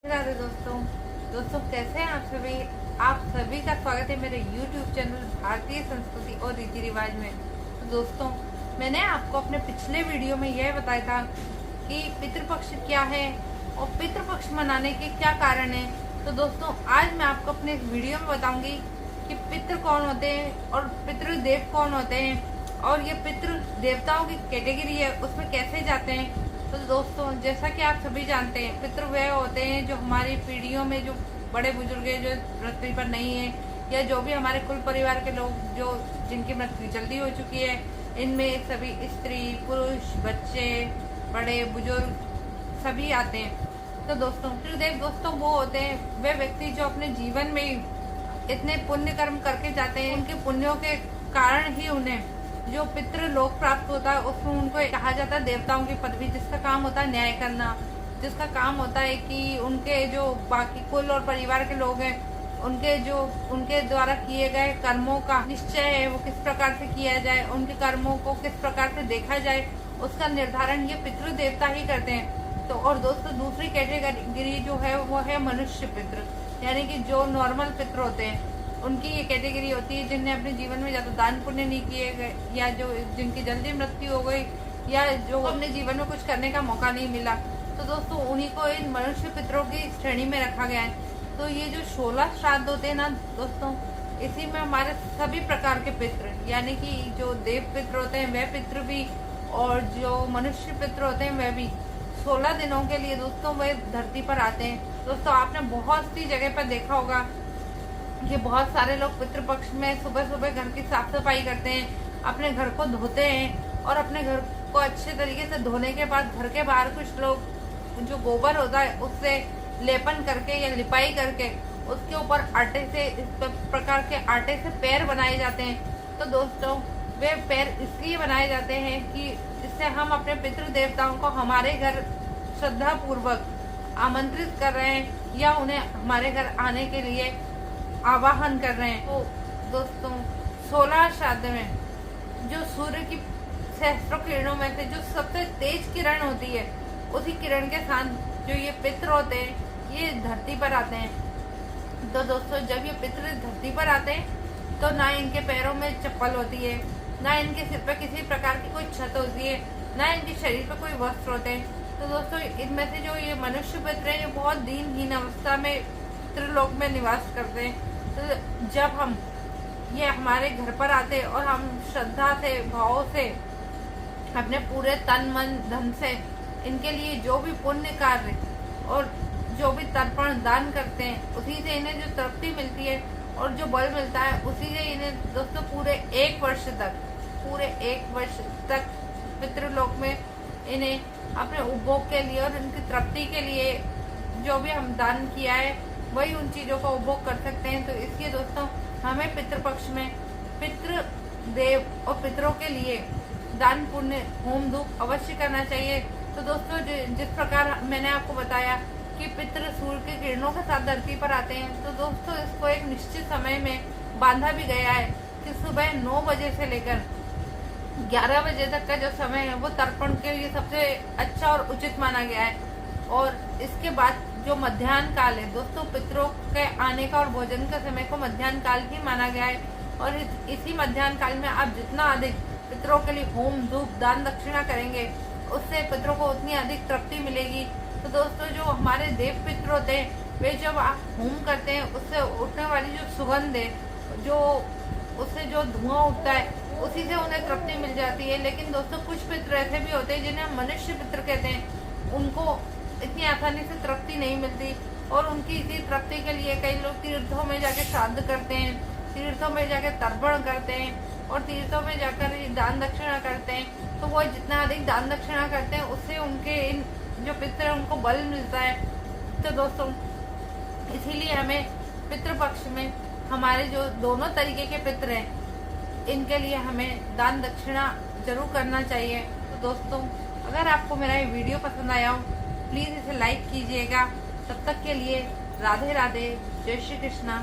राधे दोस्तों कैसे हैं आप सभी का स्वागत है मेरे YouTube चैनल भारतीय संस्कृति और रीति रिवाज में। तो दोस्तों, मैंने आपको अपने पिछले वीडियो में यह बताया था कि पितृपक्ष क्या है और पितृपक्ष मनाने के क्या कारण है। तो दोस्तों, आज मैं आपको अपने इस वीडियो में बताऊंगी कि पितृ कौन होते हैं और पितृदेव कौन होते हैं और ये पितृ देवताओं की कैटेगरी है, उसमें कैसे जाते हैं। तो दोस्तों, जैसा कि आप सभी जानते हैं, पितृ वह होते हैं जो हमारी पीढ़ियों में जो बड़े बुजुर्ग हैं जो पृथ्वी पर नहीं है, या जो भी हमारे कुल परिवार के लोग जो जिनकी मृत्यु जल्दी हो चुकी है, इनमें सभी स्त्री पुरुष बच्चे बड़े बुजुर्ग सभी आते हैं। तो दोस्तों, पितृदेव दोस्तों वो होते हैं वे व्यक्ति जो अपने जीवन में इतने पुण्य कर्म करके जाते हैं, उनके पुण्यों के कारण ही उन्हें जो पितृ लोक प्राप्त होता है, उसमें उनको कहा जाता है देवताओं की पदवी, जिसका काम होता है न्याय करना, जिसका काम होता है कि उनके जो बाकी कुल और परिवार के लोग हैं उनके द्वारा किए गए कर्मों का निश्चय है वो किस प्रकार से किया जाए, उनके कर्मों को किस प्रकार से देखा जाए, उसका निर्धारण ये पितृ देवता ही करते हैं। तो और दोस्तों, दूसरी कैटेगरी जो है वो है मनुष्य पितृ, यानी कि जो नॉर्मल पितृ होते हैं, उनकी ये कैटेगरी होती है जिनने अपने जीवन में ज्यादा दान पुण्य नहीं किए गए, या जो जिनकी जल्दी मृत्यु हो गई, या जो अपने जीवन में कुछ करने का मौका नहीं मिला। तो दोस्तों, उन्हीं को इन मनुष्य पितरों की श्रेणी में रखा गया है। तो ये जो 16 श्राद्ध होते हैं ना दोस्तों, इसी में हमारे सभी प्रकार के पितृ, यानी कि जो देव पितृ होते हैं वह पितृ भी, और जो मनुष्य पितृ होते हैं वह भी 16 दिनों के लिए दोस्तों वह धरती पर आते हैं। दोस्तों, आपने बहुत सी जगह पर देखा होगा कि बहुत सारे लोग पितृपक्ष में सुबह सुबह घर की साफ सफाई करते हैं, अपने घर को धोते हैं, और अपने घर को अच्छे तरीके से धोने के बाद घर के बाहर कुछ लोग जो गोबर होता है उससे लेपन करके या लिपाई करके उसके ऊपर आटे से इस प्रकार के आटे से पैर बनाए जाते हैं। तो दोस्तों, वे पैर इसलिए बनाए जाते हैं कि इससे हम अपने पितृ देवताओं को हमारे घर श्रद्धा पूर्वक आमंत्रित कर रहे हैं या उन्हें हमारे घर आने के लिए आवाहन कर रहे हैं। तो दोस्तों, 16 श्राद्ध में जो सूर्य की सहस्त्रों किरणों में से जो सबसे तेज किरण होती है, उसी किरण के साथ जो ये पितृ होते हैं ये धरती पर आते हैं। तो दोस्तों, जब ये पितृ धरती पर आते हैं तो ना इनके पैरों में चप्पल होती है, ना इनके सिर पर किसी प्रकार की कोई छत होती है, ना इनके शरीर पर कोई वस्त्र होते हैं। तो दोस्तों, इनमें से जो ये मनुष्य पितृ है ये बहुत दीनहीन अवस्था में पितृलोक में निवास करते हैं। तो जब हम ये हमारे घर पर आते और हम श्रद्धा से भाव से अपने पूरे तन मन धन से इनके लिए जो भी पुण्य कार्य और जो भी तर्पण दान करते हैं, उसी से इन्हें जो तृप्ति मिलती है और जो बल मिलता है, उसी से इन्हें दोस्तों पूरे एक वर्ष तक पितृलोक में इन्हें अपने उपभोग के लिए और इनकी तृप्ति के लिए जो भी हम दान किया है वही उन चीजों का उपभोग कर सकते हैं। तो इसलिए दोस्तों, हमें पितृपक्ष में पितृ देव और पितरों के लिए दान पुण्य होम धूप अवश्य करना चाहिए। तो दोस्तों, जिस प्रकार मैंने आपको बताया कि पितृ सूर्य की किरणों के साथ धरती पर आते हैं, तो दोस्तों इसको एक निश्चित समय में बांधा भी गया है कि सुबह 9 बजे से लेकर 11 बजे तक का जो समय है वो तर्पण के लिए सबसे अच्छा और उचित माना गया है। और इसके बाद जो मध्याह्न काल है दोस्तों, पितरों के आने का और भोजन के समय को मध्याह्न काल ही माना गया है। और इसी मध्याह्न काल में आप जितना अधिक पितरों के लिए होम धूप दान दक्षिणा करेंगे, उससे पितरों को उतनी अधिक तृप्ति मिलेगी। तो दोस्तों, जो हमारे देव पितर होते हैं वे जब आप होम करते हैं उससे उठने वाली जो सुगंध है, जो उससे जो धुआं उठता है, उसी से उन्हें तृप्ति मिल जाती है। लेकिन दोस्तों, कुछ पितर ऐसे भी होते हैं जिन्हें हम मनुष्य पितर कहते हैं, उनको इतनी आसानी से तृप्ति नहीं मिलती, और उनकी इसी तृप्ति के लिए कई लोग तीर्थों में जाके श्राद्ध करते हैं, तीर्थों में जाके तर्पण करते हैं और तीर्थों में जाकर दान दक्षिणा करते हैं। तो वो जितना अधिक दान दक्षिणा करते हैं उससे उनके इन जो पितृ है उनको बल मिलता है। तो दोस्तों, इसीलिए हमें पितृपक्ष में हमारे जो दोनों तरीके के पितृ हैं इनके लिए हमें दान दक्षिणा जरूर करना चाहिए। तो दोस्तों, अगर आपको मेरा ये वीडियो पसंद आया हो, प्लीज इसे लाइक कीजिएगा। तब तक के लिए राधे राधे, जय श्री कृष्णा।